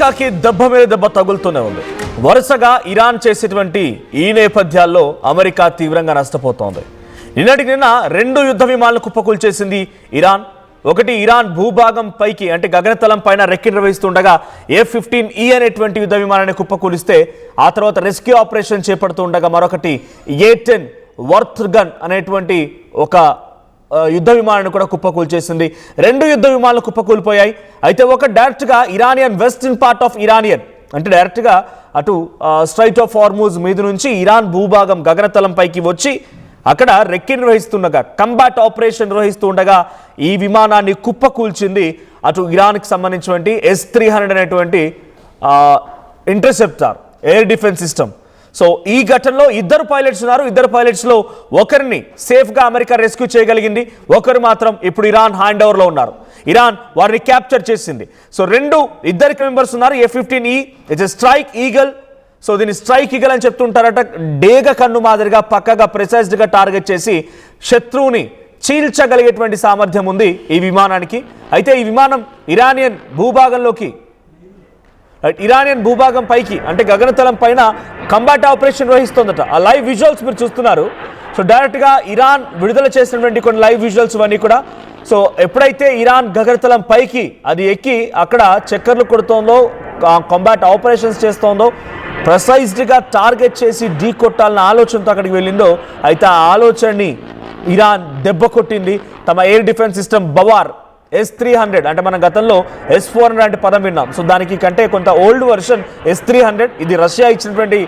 అమెరికాకి దెబ్బ మీద దెబ్బ తగులుతూనే ఉంది. వరుసగా ఇరాన్ చేసేటువంటి ఈ నేపథ్యాల్లో అమెరికా తీవ్రంగా నష్టపోతోంది. నిన్నటికి నిన్న 2 యుద్ధ విమానాలను కుప్పకూల్చేసింది ఇరాన్. ఒకటి ఇరాన్ భూభాగం పైకి అంటే గగనతలం పైన రెక్కి నిర్వహిస్తుండగా F-15E అనేటువంటి యుద్ధ విమానాన్ని కుప్పకూలిస్తే ఆ తర్వాత రెస్క్యూ ఆపరేషన్ చేపడుతుండగా మరొకటి A-10 వర్త్ గన్ అనేటువంటి ఒక యుద్ధ విమానాన్ని కూడా కుప్పకూల్చేసింది. 2 యుద్ధ విమానాలు కుప్పకూలిపోయాయి. అయితే ఒక డైరెక్ట్గా Iranian western part of Iranian అంటే డైరెక్ట్గా అటు స్ట్రైట్ ఆఫ్ హార్మూజ్ మీద నుంచి ఇరాన్ భూభాగం గగనతలం పైకి వచ్చి అక్కడ రెక్కి నిర్వహిస్తుండగా కంబాట్ ఆపరేషన్ నిర్వహిస్తూ ఉండగా ఈ విమానాన్ని కుప్పకూల్చింది అటు ఇరాన్కి సంబంధించినటువంటి S-300 అనేటువంటి interceptor air defence system. So ఈ ఘటనలో 2 పైలట్స్ ఉన్నారు. 2 పైలట్స్లో ఒకరిని సేఫ్గా అమెరికా రెస్క్యూ చేయగలిగింది, ఒకరు మాత్రం ఇప్పుడు ఇరాన్ హ్యాండ్ ఓవర్లో ఉన్నారు. ఇరాన్ వారిని క్యాప్చర్ చేసింది. సో 2 మెంబర్స్ ఉన్నారు. F-15E it's strike eagle. So దీన్ని స్ట్రైక్ ఈగల్ అని చెప్తుంటారట. డేగ కన్ను మాదిరిగా పక్కగా ప్రెసైజ్డ్గా టార్గెట్ చేసి శత్రువుని చీల్చగలిగేటువంటి సామర్థ్యం ఉంది ఈ విమానానికి. అయితే ఈ విమానం ఇరానియన్ భూభాగం పైకి అంటే గగనతలం పైన కంబాట్ ఆపరేషన్ నిర్వహిస్తోందట. ఆ లైవ్ విజువల్స్ మీరు చూస్తున్నారు. సో డైరెక్ట్గా ఇరాన్ విడుదల చేసినటువంటి కొన్ని లైవ్ విజువల్స్ ఇవన్నీ కూడా. సో ఎప్పుడైతే ఇరాన్ గగనతలం పైకి అది ఎక్కి అక్కడ చక్కర్లు కొడుతోందో, కంబాట్ ఆపరేషన్స్ చేస్తోందో, ప్రెసైజ్డ్గా టార్గెట్ చేసి ఢీ కొట్టాలన్న ఆలోచనతో అక్కడికి వెళ్ళిందో, అయితే ఆ ఆలోచనని ఇరాన్ దెబ్బ కొట్టింది. తమ ఎయిర్ డిఫెన్స్ సిస్టమ్ బవార్ S-300 అంటే మన గతంలో S-400 అంటే పదం విన్నాం. సో దానికి కంటే కొంత ఓల్డ్ వర్షన్ S-300. ఇది రష్యా ఇచ్చినటువంటి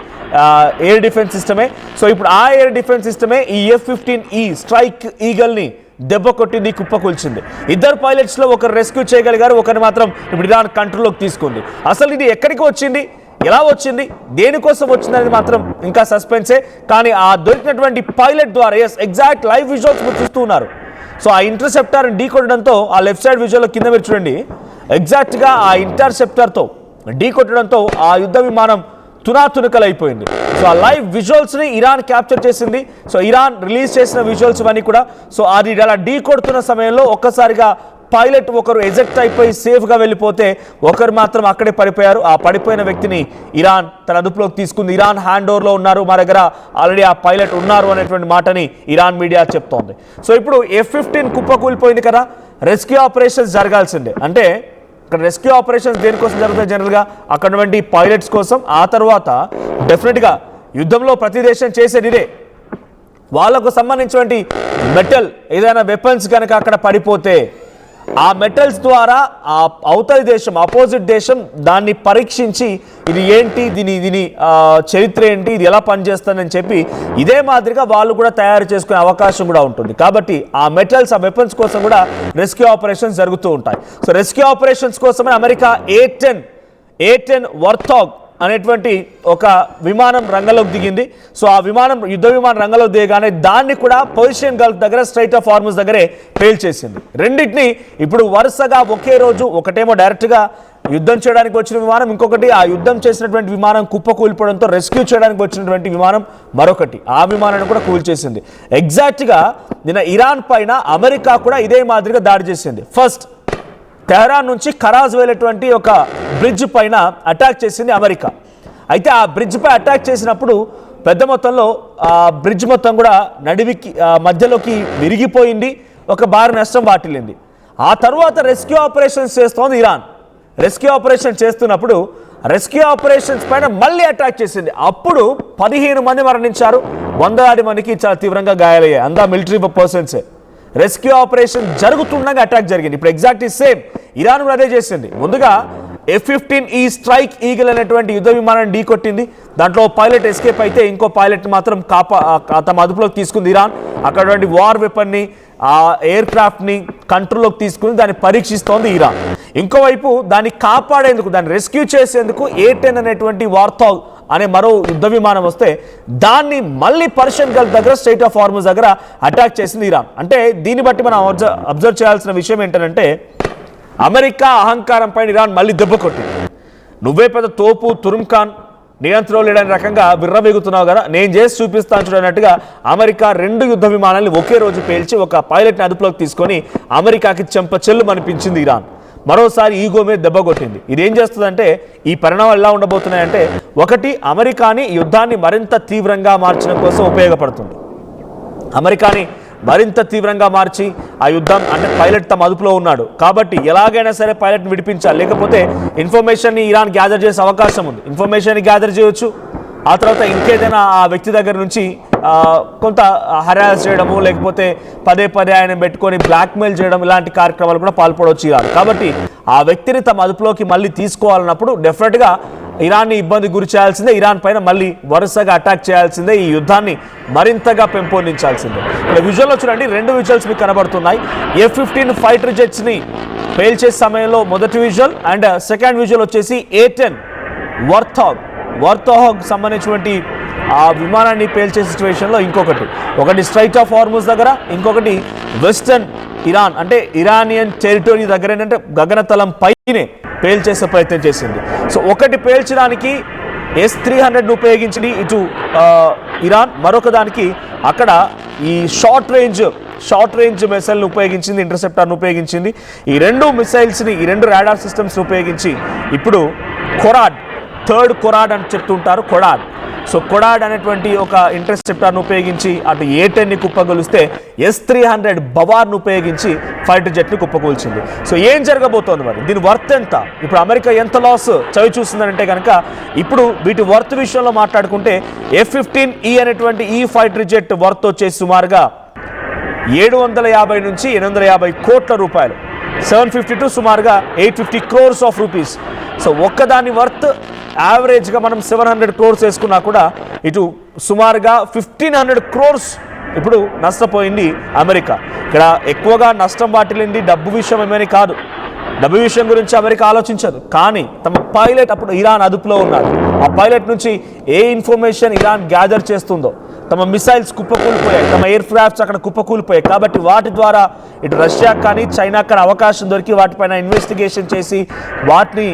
ఎయిర్ డిఫెన్స్ సిస్టమే. సో ఇప్పుడు ఆ ఎయిర్ డిఫెన్స్ సిస్టమే ఈ F-15E స్ట్రైక్ ఈగల్ని దెబ్బ కొట్టింది, కుప్పకూల్చింది. 2 పైలట్స్లో ఒకరు రెస్క్యూ చేయగలిగారు, ఒకరిని మాత్రం ఇప్పుడు ఇరాన్ కంట్రోల్లోకి తీసుకుంది. అసలు ఇది ఎక్కడికి వచ్చింది, ఎలా వచ్చింది, దేనికోసం వచ్చిందనేది మాత్రం ఇంకా సస్పెన్సే. కానీ ఆ దొరికినటువంటి పైలట్ ద్వారా ఎగ్జాక్ట్ లైవ్ విజువల్స్ మీరు చూస్తూ ఉన్నారు. సో ఆ ఇంటర్సెప్టార్ని ఢీ కొట్టడంతో ఆ లెఫ్ట్ సైడ్ విజువల్లో కింద మీరు చూడండి, ఎగ్జాక్ట్గా ఆ ఇంటర్సెప్టార్తో ఢీ కొట్టడంతో ఆ యుద్ధ విమానం తునాతునకలైపోయింది. సో ఆ లైవ్ విజువల్స్ని ఇరాన్ క్యాప్చర్ చేసింది. సో ఇరాన్ రిలీజ్ చేసిన విజువల్స్ ఇవన్నీ కూడా. సో అది అలా ఢీ కొడుతున్న సమయంలో ఒక్కసారిగా పైలట్ ఒకరు ఎజెక్ట్ అయిపోయి సేఫ్గా వెళ్ళిపోతే ఒకరు మాత్రం అక్కడే పడిపోయారు. ఆ పడిపోయిన వ్యక్తిని ఇరాన్ తన అదుపులోకి తీసుకుంది. ఇరాన్ హ్యాండ్ ఓవర్లో ఉన్నారు, మా దగ్గర ఆల్రెడీ ఆ పైలట్ ఉన్నారు అనేటువంటి మాటని ఇరాన్ మీడియా చెప్తోంది. సో ఇప్పుడు F-15 కుప్పకూలిపోయింది కదా, రెస్క్యూ ఆపరేషన్స్ జరగాల్సిందే. అంటే ఇక్కడ రెస్క్యూ ఆపరేషన్స్ దేనికోసం జరుగుతాయి జనరల్గా, అక్కడ ఉన్నటువంటి పైలట్స్ కోసం. ఆ తర్వాత డెఫినెట్గా యుద్ధంలో ప్రతి దేశం చేసేది ఇదే, వాళ్ళకు సంబంధించినటువంటి మెటల్ ఏదైనా వెపన్స్ కనుక అక్కడ పడిపోతే ఆ మెటల్స్ ద్వారా ఆ అవతలి దేశం ఆపోజిట్ దేశం దాన్ని పరీక్షించి ఇది ఏంటి, దీని చరిత్ర ఏంటి, ఇది ఎలా పనిచేస్తుందని చెప్పి ఇదే మాదిరిగా వాళ్ళు కూడా తయారు చేసుకునే అవకాశం కూడా ఉంటుంది. కాబట్టి ఆ మెటల్స్ ఆ వెపన్స్ కోసం కూడా రెస్క్యూ ఆపరేషన్స్ జరుగుతూ ఉంటాయి. సో రెస్క్యూ ఆపరేషన్స్ కోసమే అమెరికా A-10 వర్తాగ్ అనేటువంటి ఒక విమానం రంగంలోకి దిగింది. సో ఆ విమానం యుద్ధ విమానం రంగంలోకి దిగగానే దాన్ని కూడా పర్షియన్ గల్ఫ్ దగ్గర స్ట్రైట్ ఆఫ్ హార్మూజ్ దగ్గరే పేల్చేసింది. రెండింటిని ఇప్పుడు వరుసగా ఒకే రోజు, ఒకటేమో డైరెక్ట్గా యుద్ధం చేయడానికి వచ్చిన విమానం, ఇంకొకటి ఆ యుద్ధం చేసినటువంటి విమానం కుప్పకూలిపోవడంతో రెస్క్యూ చేయడానికి వచ్చినటువంటి విమానం మరొకటి, ఆ విమానాన్ని కూడా కూల్చేసింది. ఎగ్జాక్ట్గా నిన్న ఇరాన్ పైన అమెరికా కూడా ఇదే మాదిరిగా దాడి చేసింది. ఫస్ట్ తెహరాన్ నుంచి కరాజ్ వెళ్ళేటువంటి ఒక బ్రిడ్జ్ పైన అటాక్ చేసింది అమెరికా. అయితే ఆ బ్రిడ్జ్ పై అటాక్ చేసినప్పుడు పెద్ద మొత్తంలో ఆ బ్రిడ్జ్ మొత్తం కూడా మధ్యలోకి విరిగిపోయింది, ఒక భారీ నష్టం వాటిల్లింది. ఆ తర్వాత రెస్క్యూ ఆపరేషన్స్ చేస్తోంది ఇరాన్. రెస్క్యూ ఆపరేషన్ చేస్తున్నప్పుడు రెస్క్యూ ఆపరేషన్స్ పైన మళ్ళీ అటాక్ చేసింది. అప్పుడు 15 మంది మరణించారు, 100 మందికి చాలా తీవ్రంగా గాయాలయ్యాయి. అంతా మిలిటరీ పర్సన్సే. రెస్క్యూ ఆపరేషన్ జరుగుతుండగా అటాక్ జరిగింది. ఇప్పుడు ఎగ్జాక్ట్లీ సేమ్ ఇరాన్ కూడా అదే చేసింది. ముందుగా F-15E స్ట్రైక్ ఈగల్ అనేటువంటి యుద్ధ విమానాన్ని ఢీ కొట్టింది. దాంట్లో పైలట్ ఎస్కేప్ అయితే ఇంకో పైలట్ మాత్రం తమ అదుపులోకి తీసుకుంది ఇరాన్. అక్కడ వార్ వెపన్ని ఆ ఎయిర్ క్రాఫ్ట్ని కంట్రోల్లోకి తీసుకుని దాన్ని పరీక్షిస్తోంది ఇరాన్. ఇంకోవైపు దాన్ని కాపాడేందుకు, దాన్ని రెస్క్యూ చేసేందుకు A-10 అనేటువంటి వార్తాగ్ అనే మరో యుద్ధ విమానం వస్తే దాన్ని మళ్ళీ పర్షియన్ గల్ఫ్ దగ్గర స్ట్రైట్ ఆఫ్ హార్మూజ్ దగ్గర అటాక్ చేసింది ఇరాన్. అంటే దీన్ని బట్టి మనం అబ్జర్వ్ చేయాల్సిన విషయం ఏంటంటే అమెరికా అహంకారం పైన ఇరాన్ మళ్ళీ దెబ్బ కొట్టింది. నువ్వే పెద్ద తోపు తురుంఖాన్ నియంత్రణ లేడని రకంగా బిర్రబెగుతున్నావు కదా, నేను చేసి చూపిస్తాను చూడనట్టుగా అమెరికా 2 యుద్ధ విమానాలను ఒకే రోజు పేల్చి ఒక పైలట్ని అదుపులోకి తీసుకొని అమెరికాకి చెంపచెల్లు అనిపించింది ఇరాన్. మరోసారి ఈగో మీద దెబ్బ కొట్టింది. ఇదేం చేస్తుందంటే ఈ పరిణామాలు ఎలా ఉండబోతున్నాయంటే, ఒకటి అమెరికాని యుద్ధాన్ని మరింత తీవ్రంగా మార్చడం కోసం ఉపయోగపడుతుంది. అమెరికాని మరింత తీవ్రంగా మార్చి ఆ యుద్ధం అంటే పైలట్ తమ అదుపులో ఉన్నాడు కాబట్టి ఎలాగైనా సరే పైలట్ని విడిపించాలి, లేకపోతే ఇన్ఫర్మేషన్ని ఇరాన్ గ్యాదర్ చేసే అవకాశం ఉంది. ఇన్ఫర్మేషన్ని గ్యాదర్ చేయొచ్చు, ఆ తర్వాత ఇంకేదైనా ఆ వ్యక్తి దగ్గర నుంచి కొంత హరాస్ చేయడము, లేకపోతే పదే పదే ఆయన పెట్టుకొని బ్లాక్మెయిల్ చేయడం, ఇలాంటి కార్యక్రమాలు కూడా పాల్పడవచ్చు ఇరాన్. కాబట్టి ఆ వ్యక్తిని తమ అదుపులోకి మళ్ళీ తీసుకోవాలన్నప్పుడు డెఫినెట్గా ఇరాన్ని ఇబ్బంది గురి చేయాల్సిందే, ఇరాన్ పైన మళ్ళీ వరుసగా అటాక్ చేయాల్సిందే, ఈ యుద్ధాన్ని మరింతగా పెంపొందించాల్సిందే. ఇక్కడ విజువల్లో చూడండి, 2 విజువల్స్ మీకు కనబడుతున్నాయి. F-15 ఫైటర్ జెట్స్ని పేల్చే సమయంలో మొదటి విజువల్, అండ్ సెకండ్ విజువల్ వచ్చేసి A-10 వర్తాగ్ సంబంధించినటువంటి ఆ విమానాన్ని పేల్చే సిచ్యువేషన్లో ఒకటి స్ట్రైట్ ఆఫ్ హార్ముజ్ దగ్గర, ఇంకొకటి వెస్టర్న్ ఇరాన్ అంటే ఇరానియన్ టెరిటరీ దగ్గర ఏంటంటే గగనతలం పైనే పేల్చేసే ప్రయత్నం చేసింది. సో ఒకటి పేల్చడానికి S-300ను ఉపయోగించింది ఇటు ఇరాన్, మరొక దానికి అక్కడ ఈ షార్ట్ రేంజ్ మిసైల్ని ఉపయోగించింది, ఇంటర్సెప్టర్ను ఉపయోగించింది. ఈ 2 మిసైల్స్ని, ఈ 2 రాడార్ సిస్టమ్స్ని ఉపయోగించి ఇప్పుడు థర్డ్ కొరాడ్ అని చెప్తుంటారు, కొడాడ్ అనేటువంటి ఒక ఇంటర్సెప్టర్ను ఉపయోగించి అటు A-10ని కుప్పగొలిస్తే S-300 బవార్ను ఉపయోగించి ఫైటర్ జెట్ని కుప్పకూల్చింది. సో ఏం జరగబోతోంది మరి, దీని వర్త్ ఎంత, ఇప్పుడు అమెరికా ఎంత లాస్ చవి చూస్తుందంటే కనుక, ఇప్పుడు వీటి వర్త్ విషయంలో మాట్లాడుకుంటే F-15E అనేటువంటి ఈ ఫైటర్ జెట్ వర్త్ వచ్చేసి సుమారుగా 750 నుంచి 850 కోట్ల రూపాయలు, 750 టు సుమారుగా 850 crores ఆఫ్ రూపీస్. సో ఒక్కదాని వర్త్ యావరేజ్గా మనం 700 crores వేసుకున్నా కూడా ఇటు సుమారుగా 1500 crores ఇప్పుడు నష్టపోయింది అమెరికా. ఇక్కడ ఎక్కువగా నష్టం వాటిల్లింది డబ్బు విషయం ఏమని కాదు, డబ్బు విషయం గురించి అమెరికా ఆలోచించదు, కానీ తమ పైలట్ అప్పుడు ఇరాన్ అదుపులో ఉన్నారు. ఆ పైలట్ నుంచి ఏ ఇన్ఫర్మేషన్ ఇరాన్ గ్యాదర్ చేస్తుందో, తమ మిసైల్స్ కుప్పకూలిపోయాయి, తమ ఎయిర్ క్రాఫ్ట్స్ అక్కడ కుప్పకూలిపోయాయి. కాబట్టి వాటి ద్వారా ఇటు రష్యా కానీ చైనా కానీ అవకాశం దొరికి వాటిపైన ఇన్వెస్టిగేషన్ చేసి వాటిని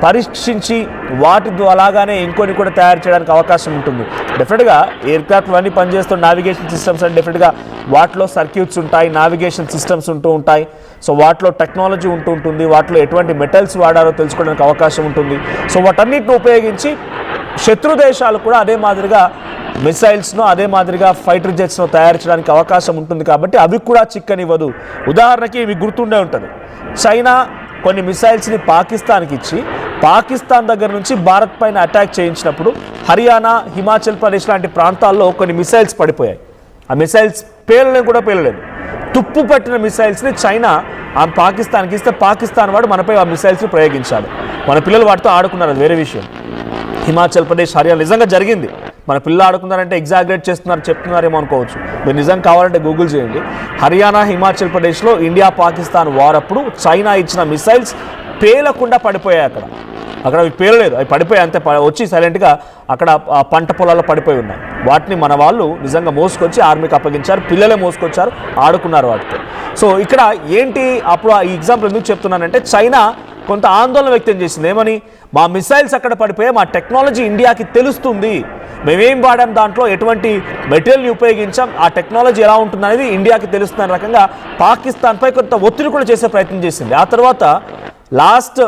పరీక్షించి వాటి అలాగానే ఇంకొని కూడా తయారు చేయడానికి అవకాశం ఉంటుంది. డెఫినెట్గా ఎయిర్ క్రాఫ్ట్ అన్నీ పనిచేస్తున్న నావిగేషన్ సిస్టమ్స్ అంటే డెఫినెట్గా వాటిలో సర్క్యూట్స్ ఉంటాయి, నావిగేషన్ సిస్టమ్స్ ఉంటాయి. సో వాటిలో టెక్నాలజీ ఉంటుంది, వాటిలో ఎటువంటి మెటల్స్ వాడారో తెలుసుకోవడానికి అవకాశం ఉంటుంది. సో వాటన్నిటిని ఉపయోగించి శత్రు దేశాలు కూడా అదే మాదిరిగా మిసైల్స్ను, అదే మాదిరిగా ఫైటర్ జెట్స్ను తయారు చేయడానికి అవకాశం ఉంటుంది. కాబట్టి అవి కూడా చిక్కనివ్వదు. ఉదాహరణకి మీకు గుర్తుండే ఉంటుంది, చైనా కొన్ని మిసైల్స్ని పాకిస్తాన్కి ఇచ్చి పాకిస్తాన్ దగ్గర నుంచి భారత్ పైన అటాక్ చేయించినప్పుడు హర్యానా, హిమాచల్ ప్రదేశ్ లాంటి ప్రాంతాల్లో కొన్ని మిసైల్స్ పడిపోయాయి. ఆ మిసైల్స్ పేలలేదు. తుప్పు పట్టిన మిసైల్స్ని చైనా ఆ పాకిస్తాన్కి ఇస్తే పాకిస్తాన్ వాడు మనపై ఆ మిసైల్స్ని ప్రయోగించాడు. మన పిల్లలు వాటితో ఆడుకున్నారు, అది వేరే విషయం. హిమాచల్ ప్రదేశ్, హర్యానా నిజంగా జరిగింది. మన పిల్లలు ఆడుకున్నారంటే ఎగ్జాగరేట్ చెప్తున్నారేమో అనుకోవచ్చు. మీరు నిజం కావాలంటే గూగుల్ చేయండి. హర్యానా, హిమాచల్ ప్రదేశ్లో ఇండియా పాకిస్తాన్ వార్ అప్పుడు చైనా ఇచ్చిన మిసైల్స్ పేలకుండా పడిపోయాయి. అక్కడ అవి పేలలేదు, అవి పడిపోయాయి అంతే, వచ్చి సైలెంట్గా అక్కడ పంట పొలాల్లో పడిపోయి ఉన్నాయి. వాటిని మన వాళ్ళు నిజంగా మోసుకొచ్చి ఆర్మీకి అప్పగించారు, పిల్లలే మోసుకొచ్చారు, ఆడుకున్నారు వాటితో. సో ఇక్కడ ఏంటి, అప్పుడు ఈ ఎగ్జాంపుల్ ఎందుకు చెప్తున్నానంటే, చైనా కొంత ఆందోళన వ్యక్తం చేసింది. ఏమని, మా మిసైల్స్ అక్కడ పడిపోయాయి, మా టెక్నాలజీ ఇండియాకి తెలుస్తుంది, మేమేం వాడాం, దాంట్లో ఎటువంటి మెటీరియల్ని ఉపయోగించాం, ఆ టెక్నాలజీ ఎలా ఉంటుందనేది ఇండియాకి తెలుస్తున్న రకంగా పాకిస్తాన్పై కొంత ఒత్తిడి కూడా చేసే ప్రయత్నం చేసింది. ఆ తర్వాత last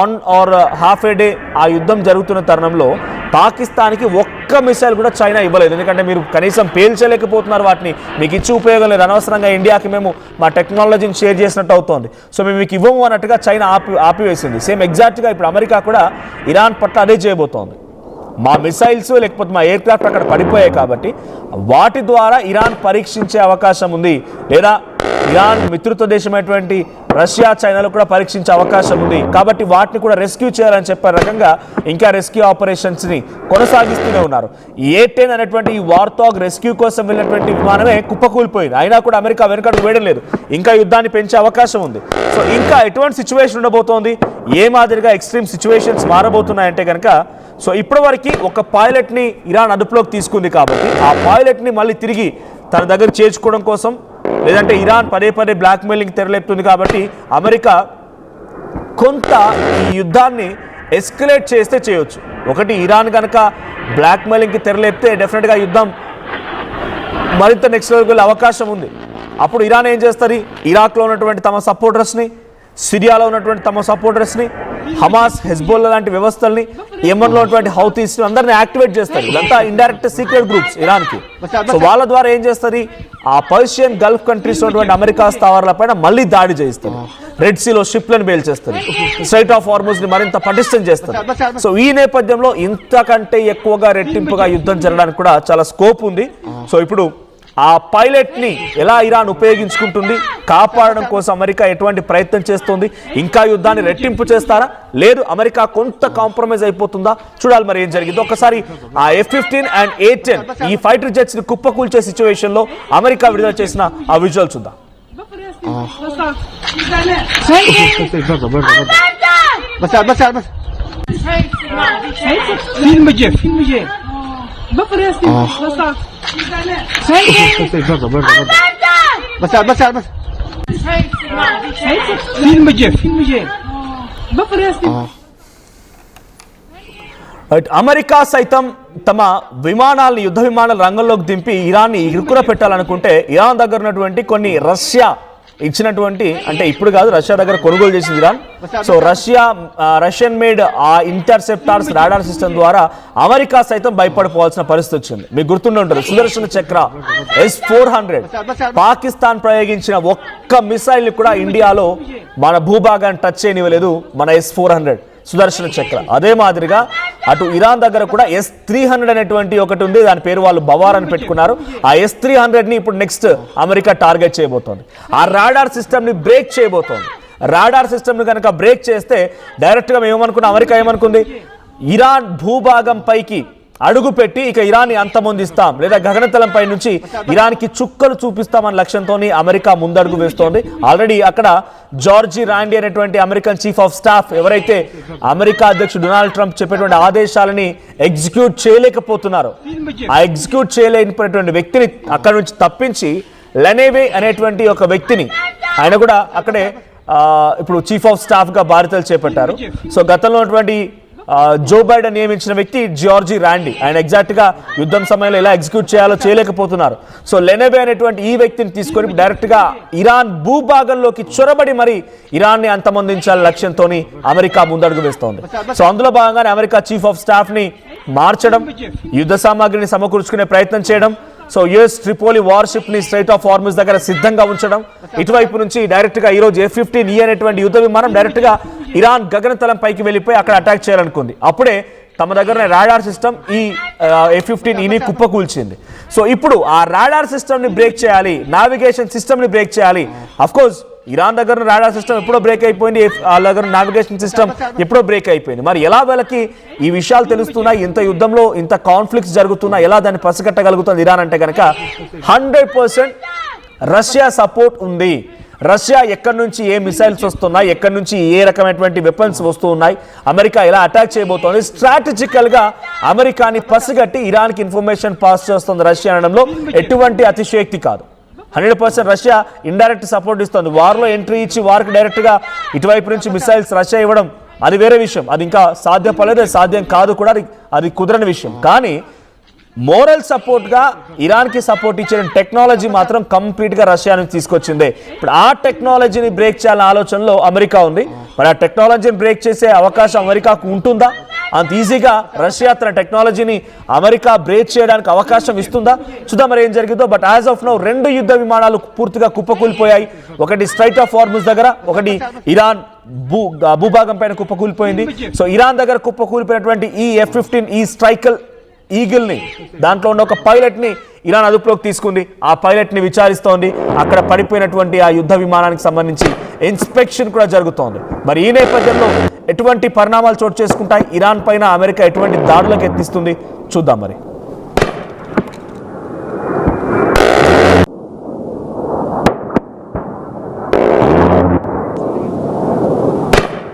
1 or half a day ఆ యుద్ధం జరుగుతున్న తరుణంలో పాకిస్తాన్కి ఒక్క మిసైల్ కూడా చైనా ఇవ్వలేదు. ఎందుకంటే మీరు కనీసం పేల్చలేకపోతున్నారు వాటిని, మీకు ఇచ్చి ఉపయోగం లేదు, అనవసరంగా ఇండియాకి మేము మా టెక్నాలజీని షేర్ చేసినట్టు అవుతోంది, సో మేము మీకు ఇవ్వము అన్నట్టుగా చైనా ఆపివేసింది. సేమ్ ఎగ్జాక్ట్గా ఇప్పుడు అమెరికా కూడా ఇరాన్ పట్ల అదే చేయబోతోంది. మా మిసైల్స్ లేకపోతే మా ఎయిర్ క్రాఫ్ట్ అక్కడ పడిపోయాయి కాబట్టి వాటి ద్వారా ఇరాన్ పరీక్షించే అవకాశం ఉంది, లేదా ఇరాన్ మిత్రత్వ దేశమైనటువంటి రష్యా, చైనాలో కూడా పరీక్షించే అవకాశం ఉంది. కాబట్టి వాటిని కూడా రెస్క్యూ చేయాలని చెప్పే రకంగా ఇంకా రెస్క్యూ ఆపరేషన్స్ని కొనసాగిస్తూనే ఉన్నారు. ఈ A-10 అనేటువంటి ఈ వార్తాగ్ రెస్క్యూ కోసం వెళ్ళినటువంటి విమానమే కుప్పకూలిపోయింది. అయినా కూడా అమెరికా వెనుకడుగు వేయడం లేదు, ఇంకా యుద్ధాన్ని పెంచే అవకాశం ఉంది. సో ఇంకా ఎటువంటి సిచ్యువేషన్ ఉండబోతోంది, ఏ మాదిరిగా ఎక్స్ట్రీమ్ సిచ్యువేషన్స్ మారబోతున్నాయంటే కనుక, సో ఇప్పటివరకు ఒక పైలట్ని ఇరాన్ అదుపులోకి తీసుకుంది కాబట్టి ఆ పైలట్ని మళ్ళీ తిరిగి తన దగ్గర చేర్చుకోవడం కోసం, లేదంటే ఇరాన్ పదే బ్లాక్మెయిలింగ్ తెరలేపుతుంది కాబట్టి అమెరికా కొంత ఈ యుద్ధాన్ని ఎస్కలేట్ చేస్తే చేయొచ్చు. ఒకటి, ఇరాన్ కనుక బ్లాక్మెయిలింగ్కి తెరలేపితే డెఫినెట్గా యుద్ధం మరింత నెక్స్ట్ లెవెల్కి వెళ్ళే అవకాశం ఉంది. అప్పుడు ఇరాన్ ఏం చేస్తుంది, ఇరాక్లో ఉన్నటువంటి తమ సపోర్టర్స్ని, సిరియాలో ఉన్నటువంటి తమ సపోర్టర్స్ని, హమాస్, హెజ్బోల్లా లాంటి వ్యవస్థల్ని, యెమెన్లో ఉన్నటువంటి హౌతీస్ని అందరినీ యాక్టివేట్ చేస్తారు. ఇదంతా ఇండైరెక్ట్ సీక్రెట్ గ్రూప్స్ ఇరాన్కి. సో వాళ్ళ ద్వారా ఏం చేస్తుంది, ఆ పర్షియన్ గల్ఫ్ కంట్రీస్ ఉన్నటువంటి అమెరికా స్థావరాలపైన మళ్ళీ దాడి చేయిస్తారు. రెడ్ సీలో షిప్లను బేల్చేస్తారు. స్ట్రైట్ ఆఫ్ హార్మూజ్ ని మరింత పటిష్టం చేస్తారు. సో ఈ నేపథ్యంలో ఇంతకంటే ఎక్కువగా రెట్టింపుగా యుద్ధం జరగడానికి కూడా చాలా స్కోప్ ఉంది. సో ఇప్పుడు ఆ పైలట్ ని ఎలా ఇరాన్ ఉపయోగించుకుంటుంది, కాపాడడం కోసం అమెరికా ఎటువంటి ప్రయత్నం చేస్తుంది, ఇంకా యుద్ధాన్ని రెట్టింపు చేస్తారా, లేదు అమెరికా కొంత కాంప్రమైజ్ అయిపోతుందా, చూడాలి మరి ఏం జరిగింది. ఒకసారి ఆ F-15 అండ్ A-10 ఈ ఫైటర్ జెట్స్ ని కుప్పకూల్చే సిచ్యువేషన్ లో అమెరికా విడుదల చేసిన ఆ విజువల్ చూద్దాం. అమెరికా సైతం తమ విమానాలను, యుద్ధ విమానాల రంగంలోకి దింపి ఇరాన్ని ఇరుకున పెట్టాలనుకుంటే ఇరాన్ దగ్గర ఉన్నటువంటి కొన్ని రష్యా ఇచ్చినటువంటి, అంటే ఇప్పుడు కాదు, రష్యా దగ్గర కొనుగోలు చేసింది ఇరాన్. సో రష్యన్ మేడ్ ఆ ఇంటర్సెప్టార్స్ రాడార్ సిస్టమ్ ద్వారా అమెరికా సైతం భయపడిపోవాల్సిన పరిస్థితి వచ్చింది. మీకు గుర్తుండి ఉంటుంది, సుదర్శన చక్ర S-400 పాకిస్తాన్ ప్రయోగించిన ఒక్క మిసైల్ ని కూడా ఇండియాలో మన భూభాగాన్ని టచ్ చేయనివ్వలేదు మన S-400 సుదర్శన చక్ర. అదే మాదిరిగా అటు ఇరాన్ దగ్గర కూడా S-300 అనేటువంటి ఒకటి ఉంది, దాని పేరు వాళ్ళు బవార్ అని పెట్టుకున్నారు. ఆ S-300 ని ఇప్పుడు నెక్స్ట్ అమెరికా టార్గెట్ చేయబోతోంది. ఆ రాడార్ సిస్టమ్ ని బ్రేక్ చేయబోతోంది. రాడార్ సిస్టమ్ ని కనుక బ్రేక్ చేస్తే డైరెక్ట్ గా ఏమనుకున్నా, అమెరికా ఏమనుకుంది, ఇరాన్ భూభాగం పైకి అడుగు పెట్టి ఇక ఇరాన్ని అంతమొందిస్తాం, లేదా గగనతలంపై నుంచి ఇరాన్కి చుక్కలు చూపిస్తామన్న లక్ష్యంతో అమెరికా ముందడుగు వేస్తోంది. ఆల్రెడీ అక్కడ జార్జి రాండీ అనేటువంటి అమెరికన్ చీఫ్ ఆఫ్ స్టాఫ్, ఎవరైతే అమెరికా అధ్యక్షుడు డొనాల్డ్ ట్రంప్ చెప్పేటువంటి ఆదేశాలని ఎగ్జిక్యూట్ చేయలేకపోతున్నారు, ఆ ఎగ్జిక్యూట్ చేయలేకపోయినటువంటి వ్యక్తిని అక్కడ నుంచి తప్పించి లెనేవే అనేటువంటి ఒక వ్యక్తిని, ఆయన కూడా అక్కడే ఇప్పుడు చీఫ్ ఆఫ్ స్టాఫ్ గా బాధ్యతలు చేపట్టారు. సో గతంలో ఉన్నటువంటి జో బైడెన్ నియమించిన వ్యక్తి జార్జి రాండీ, ఆయన ఎగ్జాక్ట్ గా యుద్ధం సమయంలో ఎలా ఎగ్జిక్యూట్ చేయాలో చేయలేకపోతున్నారు. సో లెనెవే అనేటువంటి ఈ వ్యక్తిని తీసుకొని డైరెక్ట్ గా ఇరాన్ భూభాగంలోకి చొరబడి మరి ఇరాన్ ని అంతమొందించాల లక్ష్యంతో అమెరికా ముందడుగు వేస్తోంది. సో అందులో భాగంగానే అమెరికా చీఫ్ ఆఫ్ స్టాఫ్ ని మార్చడం, యుద్ధ సామాగ్రిని సమకూర్చుకునే ప్రయత్నం చేయడం, సో యుఎస్ ట్రిపోలి వార్షిప్ ని స్ట్రైట్ ఆఫ్ హార్మూజ్ దగ్గర సిద్ధంగా ఉంచడం, ఇటువైపు నుంచి డైరెక్ట్ గా ఈరోజు F-15E అనేటువంటి యుద్ధ విమానం డైరెక్ట్ గా ఇరాన్ గగనతలం పైకి వెళ్ళిపోయి అక్కడ అటాక్ చేయాలనుకుంది. అప్పుడే తమ దగ్గర రాడార్ సిస్టమ్ ఈ F-15E కుప్పకూల్చింది. సో ఇప్పుడు ఆ రాడార్ సిస్టమ్ ని బ్రేక్ చేయాలి, నావిగేషన్ సిస్టమ్ ని బ్రేక్ చేయాలి. అఫ్ కోర్స్ ఇరాన్ దగ్గర రాడార్ సిస్టమ్ ఎప్పుడో బ్రేక్ అయిపోయింది, వాళ్ళ దగ్గర నావిగేషన్ సిస్టమ్ ఎప్పుడో బ్రేక్ అయిపోయింది. మరి ఎలా వీళ్ళకి ఈ విషయాలు తెలుస్తున్నాయి, ఇంత యుద్ధంలో ఇంత కాన్ఫ్లిక్ట్స్ జరుగుతున్నా ఎలా దాన్ని పసిగట్టగలుగుతుంది ఇరాన్ అంటే కనుక 100% రష్యా సపోర్ట్ ఉంది. రష్యా ఎక్కడి నుంచి ఏ మిసైల్స్ వస్తున్నాయి, ఎక్కడి నుంచి ఏ రకమైనటువంటి వెపన్స్ వస్తూ ఉన్నాయి, అమెరికా ఎలా అటాక్ చేయబోతోంది, స్ట్రాటజికల్ గా అమెరికాని పసిగట్టి ఇరాన్కి ఇన్ఫర్మేషన్ పాస్ చేస్తుంది రష్యా అనడంలో ఎటువంటి అతిశయోక్తి కాదు. 100% రష్యా ఇండైరెక్ట్ సపోర్ట్ ఇస్తుంది. వార్లో ఎంట్రీ ఇచ్చి వారికి డైరెక్ట్ గా ఇటువైపు నుంచి మిసైల్స్ రష్యా ఇవ్వడం అది వేరే విషయం, అది ఇంకా సాధ్యపడలేదు, అది సాధ్యం కాదు కూడా, అది కుదరని విషయం. కానీ మోరల్ సపోర్ట్ గా ఇరాన్ కి సపోర్ట్ ఇచ్చిన టెక్నాలజీ మాత్రం కంప్లీట్ గా రష్యా నుంచి తీసుకొచ్చింది. ఇప్పుడు ఆ టెక్నాలజీని బ్రేక్ చేయాలనే ఆలోచనలో అమెరికా ఉంది. మరి ఆ టెక్నాలజీని బ్రేక్ చేసే అవకాశం అమెరికాకు ఉంటుందా? అంత ఈజీగా రష్యా తన టెక్నాలజీని అమెరికా బ్రేక్ చేయడానికి అవకాశం ఇస్తుందా? చూద్దాం మరి ఏం జరిగిందో. బట్ యాజ్ ఆఫ్ నౌ 2 యుద్ధ విమానాలు పూర్తిగా కుప్పకూలిపోయాయి. ఒకటి స్ట్రైట్ ఆఫ్ హార్మూజ్ దగ్గర, ఒకటి ఇరాన్ భూభాగం పైన కుప్పకూలిపోయింది. సో ఇరాన్ దగ్గర కుప్పకూలిపోయినటువంటి ఈ F-15E స్ట్రైకల్ ఈగిల్ ని, దాంట్లో ఉన్న ఒక పైలట్ ని ఇరాన్ అదుపులోకి తీసుకుంది. ఆ పైలట్ ని విచారిస్తోంది. అక్కడ పడిపోయినటువంటి ఆ యుద్ధ విమానానికి సంబంధించి ఇన్స్పెక్షన్ కూడా జరుగుతోంది. మరి ఈ నేపథ్యంలో ఎటువంటి పరిణామాలు చోటు చేసుకుంటాయి, ఇరాన్ పైన అమెరికా ఎటువంటి దాడులకు ఎత్తిస్తుంది చూద్దాం మరి.